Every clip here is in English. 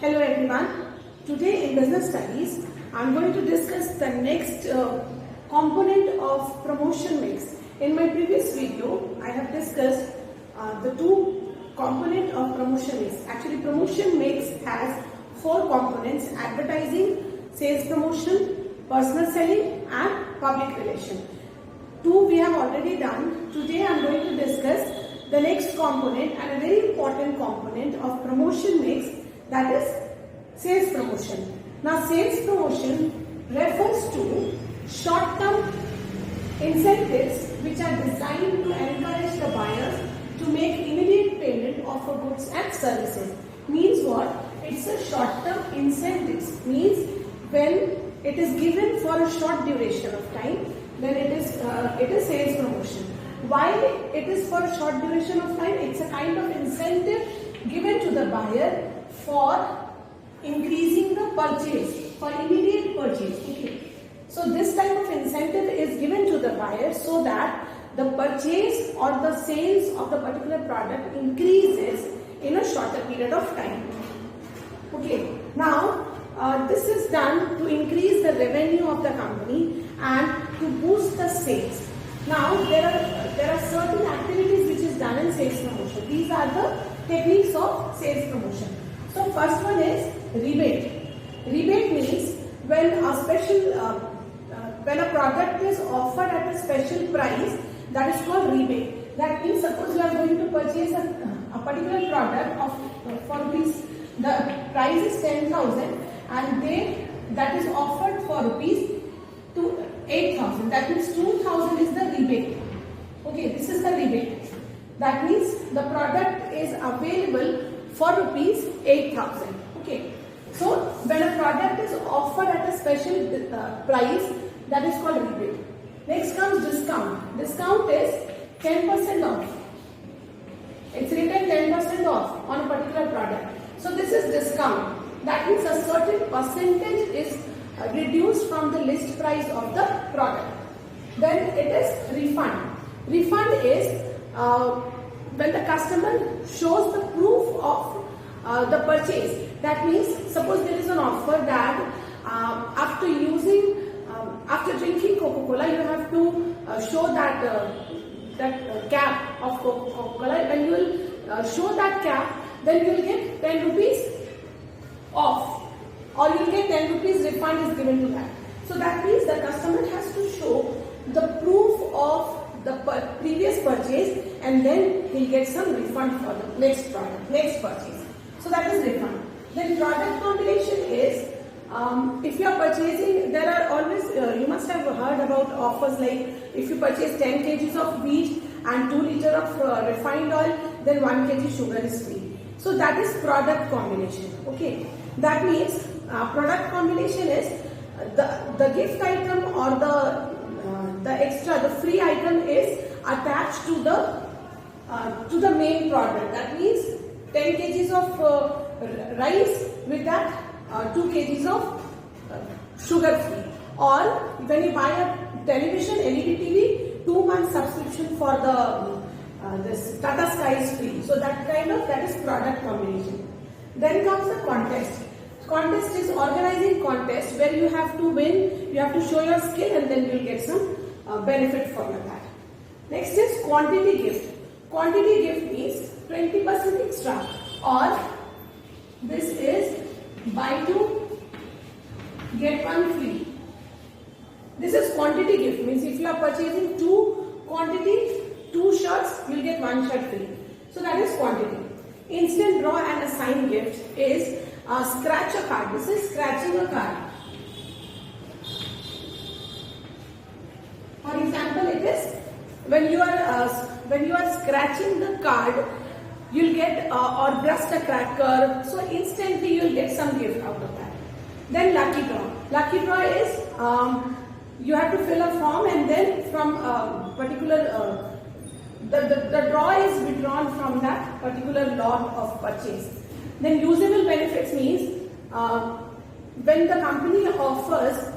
Hello everyone. Today in business studies, I am going to discuss the next component of promotion mix. In my previous video, I have discussed the two component of promotion mix. Actually, promotion mix has four components: advertising, sales promotion, personal selling, and public relation. Two we have already done. Today I am going to discuss the next component and a very important component of promotion mix, that is sales promotion. Now sales promotion refers to short-term incentives which are designed to encourage the buyers to make immediate payment of goods and services. Means what? It's a short-term incentives. Means when it is given for a short duration of time, then it is sales promotion. Why it is for a short duration of time? It's a kind of incentive given to the buyer for increasing the purchase, for immediate purchase. Okay. So this type of incentive is given to the buyer so that the purchase or the sales of the particular product increases in a shorter period of time. Okay. Now this is done to increase the revenue of the company and to boost the sales. Now there are certain activities which is done in sales promotion. These are the techniques of sales promotion. So first one is rebate. Rebate means when a product is offered at a special price, that is called rebate. That means suppose you are going to purchase a particular product for rupees. The price is 10,000 and that is offered for rupees to 8,000. That means 2,000 is the rebate. Okay, this is the rebate. That means the product is available for rupees 8,000. Okay. So when a product is offered at a special price, that is called rebate. Next comes discount. Discount is 10% off. It's written 10% off on a particular product. So this is discount. That means a certain percentage is reduced from the list price of the product. Then it is refund. Refund is when the customer shows the proof of the purchase. That means suppose there is an offer that after drinking Coca-Cola, you have to show that cap of Coca-Cola. When you will show that cap, then you will get 10 rupees off, or you will get 10 rupees refund is given to that. So that means the customer has to show the proof of the previous purchase, and then he'll get some refund for the next product, next purchase. So that is refund. Then product combination is if you are purchasing, there are always you must have heard about offers like if you purchase 10 kgs of wheat and 2 liters of refined oil, then 1 kg sugar is free. So that is product combination. Okay, that means product combination is the gift item or the extra, the free item is attached to the main product. That means 10 kgs of rice with that 2 kgs of sugar free. Or when you buy a television, LED TV, 2 months subscription for this Tata Sky is free. So that is product combination. Then comes the contest. Contest is organizing contest where you have to win, you have to show your skill, and then you will get some benefit from that. Next is quantity gift. Quantity gift means 20% extra, or this is buy 2 get 1 free. This is quantity gift, means if you are purchasing 2 quantities, 2 shirts, you will get 1 shirt free. So that is quantity. Instant draw and assign gift is scratch a card. This is scratching a card. For example, it is when you are scratching the card, you'll get or burst a cracker. So instantly you'll get some gift out of that. Then lucky draw. Lucky draw is you have to fill a form, and then from particular the draw is withdrawn from that particular lot of purchase. Then usable benefits means when the company offers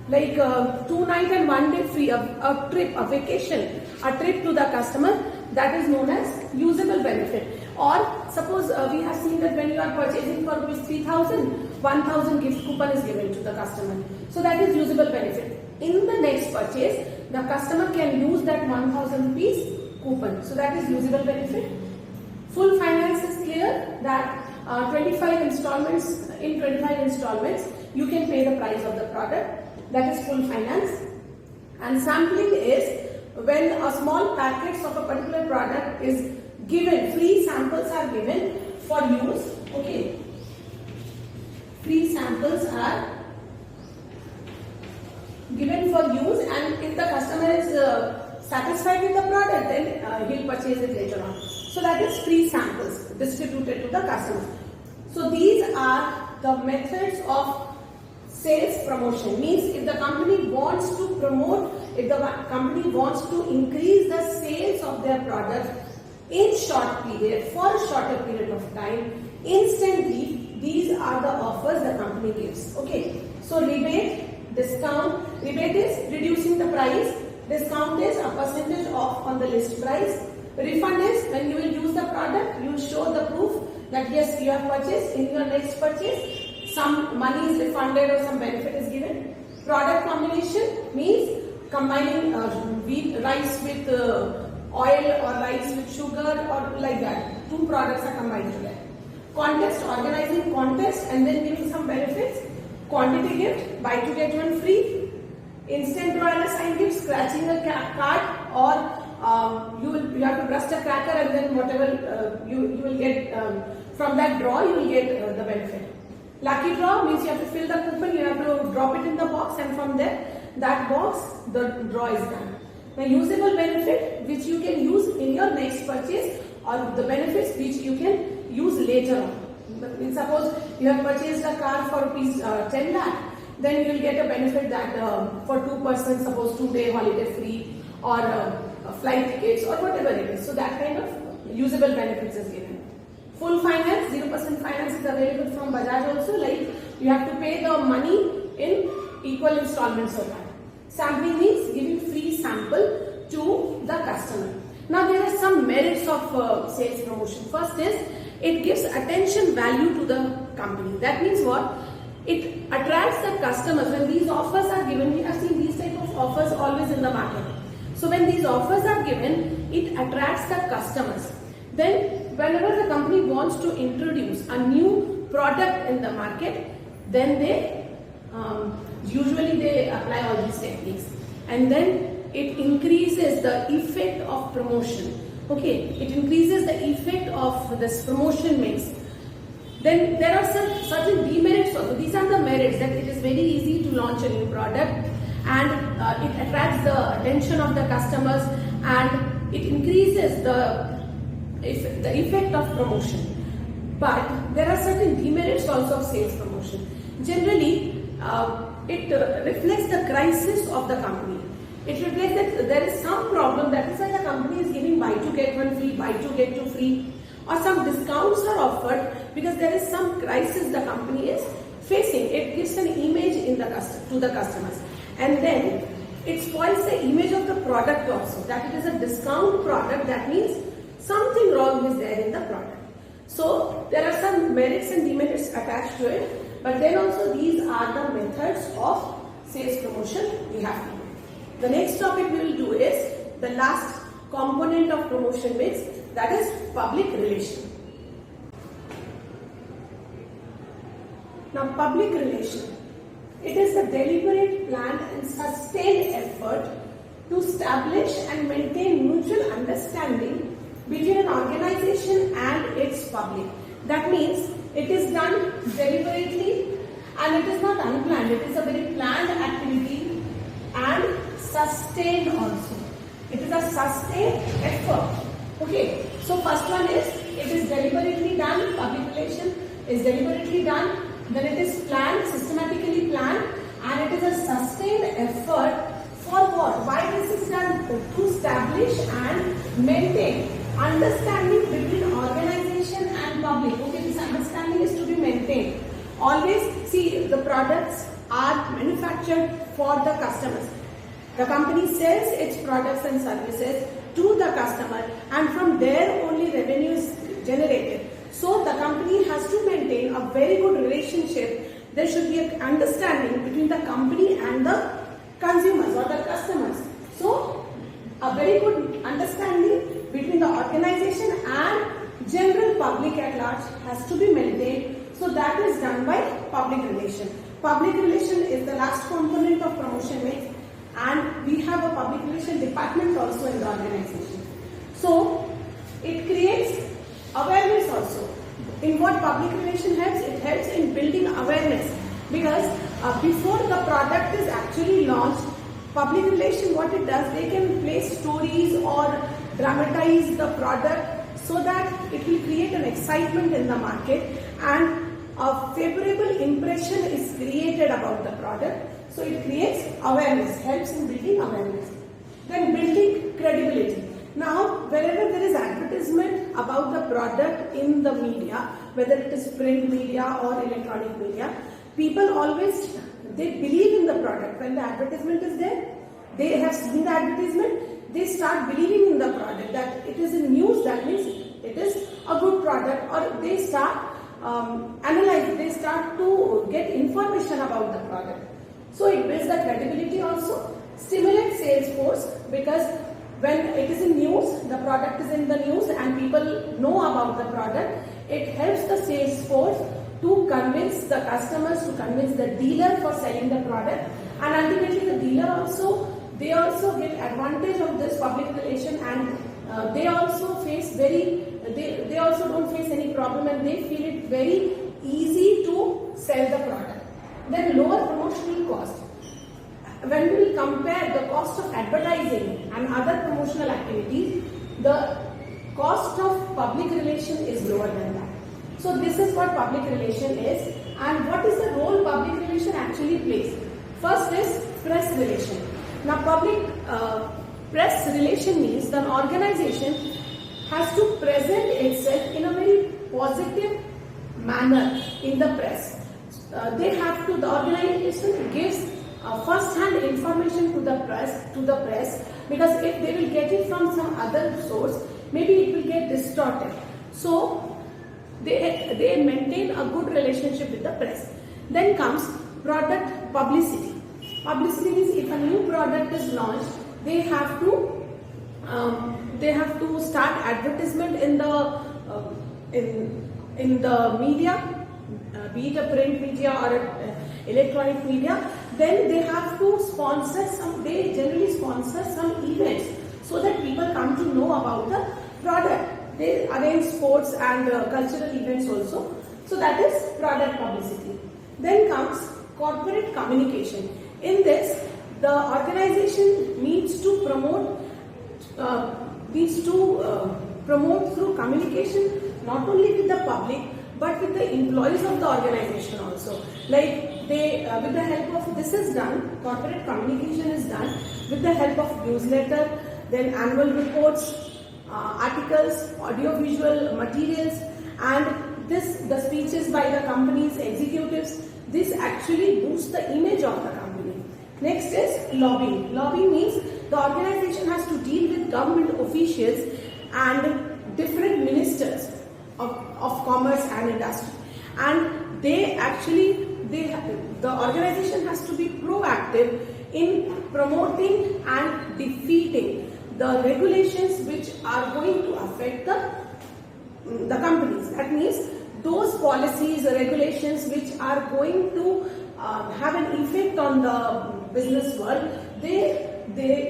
like 2 night and 1 day free, a trip, a vacation, a trip to the customer, that is known as usable benefit. Or suppose suppose we have seen that when you are purchasing for rupees 3,000, 1,000 gift coupon is given to the customer. So that is usable benefit. In the next purchase, the customer can use that 1,000 rupees coupon. So that is usable benefit. Full finance is clear that 25 installments, in 25 installments, you can pay the price of the product. That is full finance. And sampling is when a small packets of a particular product is given, free samples are given for use. Okay. Free samples are given for use, and if the customer is satisfied with the product, then he'll purchase it later on. So that is free samples distributed to the customer. So these are the methods of sales promotion. Means if the company wants to promote, if the company wants to increase the sales of their product in short period, for a shorter period of time, instantly, these are the offers the company gives. Okay. So rebate, discount. Rebate is reducing the price. Discount is a percentage off on the list price. Refund is when you will use the product, you show the proof that yes, you have purchased. In your next purchase, some money is refunded or some benefit is given. Product combination means combining rice with oil or rice with sugar or like that. Two products are combined together. Contest, organizing contest and then giving some benefits. Quantity gift, buy two get one free. Instant draw and a sign gift, scratching a card, or you have to brush a cracker and then whatever you will get from that draw, you will get the benefit. Lucky draw means you have to fill the coupon, you have to drop it in the box, and from there, that box, the draw is done. The usable benefit which you can use in your next purchase, or the benefits which you can use later on. Suppose you have purchased a car for rupees 10 lakh, then you will get a benefit that for 2 persons, suppose 2-day holiday free, or flight tickets, or whatever it is. So that kind of usable benefits is given. Full finance, 0% finance is available from Bajaj also, like you have to pay the money in equal installments of that. Sampling means giving free sample to the customer. Now there are some merits of sales promotion. First is, it gives attention value to the company. That means what? It attracts the customers. When these offers are given, we have seen these type of offers always in the market. So when these offers are given, it attracts the customers. Then whenever the company wants to introduce a new product in the market, then they usually they apply all these techniques, and then it increases the effect of promotion. Okay, it increases the effect of this promotion mix. Then there are some certain demerits also. These are the merits, that it is very easy to launch a new product, and it attracts the attention of the customers, and it increases the effect of promotion. But there are certain demerits also of sales promotion. Generally, it reflects the crisis of the company. It reflects that there is some problem, that is why the company is giving buy two get one free, buy two get two free, or some discounts are offered because there is some crisis the company is facing. It gives an image in the to the customers, and then it spoils the image of the product also, that it is a discount product. That means something wrong is there in the product. So there are some merits and demerits attached to it, but then also these are the methods of sales promotion we have to do. The next topic we will do is the last component of promotion mix, that is public relation. Now public relation, it is the deliberate, planned and sustained effort to establish and maintain mutual understanding between an organization and its public. That means it is done deliberately and it is not unplanned. It is a very planned activity and sustained also. It is a sustained effort. Okay. So first one is, it is deliberately done. Public relation is deliberately done. Then it is planned, systematically planned, and it is a sustained effort for what? Why this is done? To establish and maintain understanding between organization and public. Okay, this understanding is to be maintained. Always see, the products are manufactured for the customers. The company sells its products and services to the customer, and from there only revenue is generated. So the company has to maintain a very good relationship. There should be an understanding between the company and the consumers or the customers. So a very good understanding between the organization and general public at large has to be maintained. So that is done by public relation. Public relation is the last component of promotion mix, and we have a public relation department also in the organization. So it creates awareness also. In what public relation helps? It helps in building awareness, because before the product is actually launched, public relation, what it does, they can place stories or dramatize the product so that it will create an excitement in the market and a favorable impression is created about the product. So it creates awareness, helps in building awareness. Then building credibility. Now, wherever there is advertisement about the product in the media, whether it is print media or electronic media, people always, they believe in the product. When the advertisement is there, they have seen the advertisement, they start believing in the product, that it is in news, that means it is a good product, or they start analyze, they start to get information about the product. So it builds the credibility also, stimulates sales force, because when it is in news, the product is in the news and people know about the product, it helps the sales force to convince the customers, to convince the dealer for selling the product, and ultimately the dealer also, they also get advantage of this public relation, and they also face they also don't face any problem, and they feel it very easy to sell the product. Then lower promotional cost. When we will compare the cost of advertising and other promotional activities, the cost of public relation is lower than that. So this is what public relation is, and what is the role public relation actually plays. First is press relation. Now public press relation means the organization has to present itself in a very positive manner in the press. The organization gives first-hand information to the press, because if they will get it from some other source, maybe it will get distorted. So they maintain a good relationship with the press. Then comes product publicity. Publicity means if a new product is launched, they have to start advertisement in the media, be it a print media or electronic media. Then they have to sponsor they generally sponsor some events so that people come to know about the product. They arrange sports and cultural events also. So that is product publicity. Then comes corporate communication. In this, the organization needs to promote through communication, not only with the public but with the employees of the organization also. Like with the help of, this is done, corporate communication is done with the help of newsletter, then annual reports, articles, audio-visual materials, and the speeches by the company's executives. This actually boosts the image of the company. Next is lobbying. Lobbying means the organization has to deal with government officials and different ministers of commerce and industry, and the organization has to be proactive in promoting and defeating the regulations which are going to affect the companies. That means those policies or regulations which are going to have an effect on the business world, the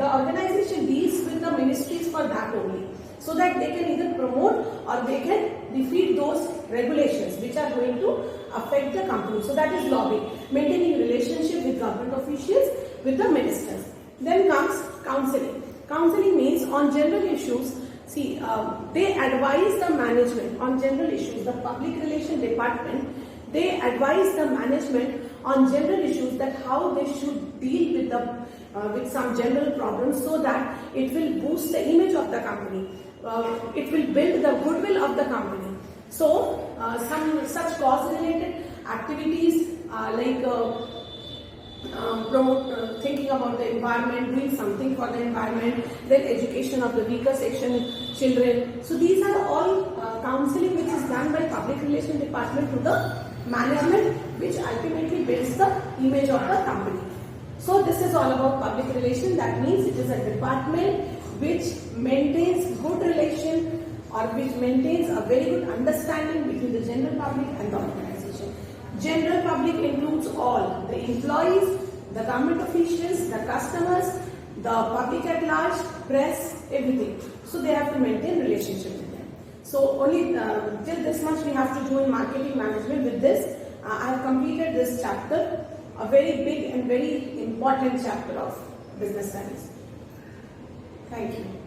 organization deals with the ministries for that only, so that they can either promote or they can defeat those regulations which are going to affect the company. So that is lobbying, maintaining relationship with government officials, with the ministers. Then comes counseling. Counseling means on general issues. See, they advise the management on general issues. The public relation department, they advise the management on general issues, that how they should deal with some general problems, so that it will boost the image of the company. It will build the goodwill of the company. So some such cause-related activities like thinking about the environment, doing something for the environment, then education of the weaker section children. So these are all counseling which is done by relation department to the management, which ultimately builds the image of the company. So this is all about public relation. That means it is a department which maintains good relation or which maintains a very good understanding between the general public and the organization. General public includes all the employees, the government officials, the customers, the public at large, press, everything. So they have to maintain relationship with them. So only till this much we have to do in marketing management. With this, I have completed this chapter, a very big and very important chapter of business studies. Thank you.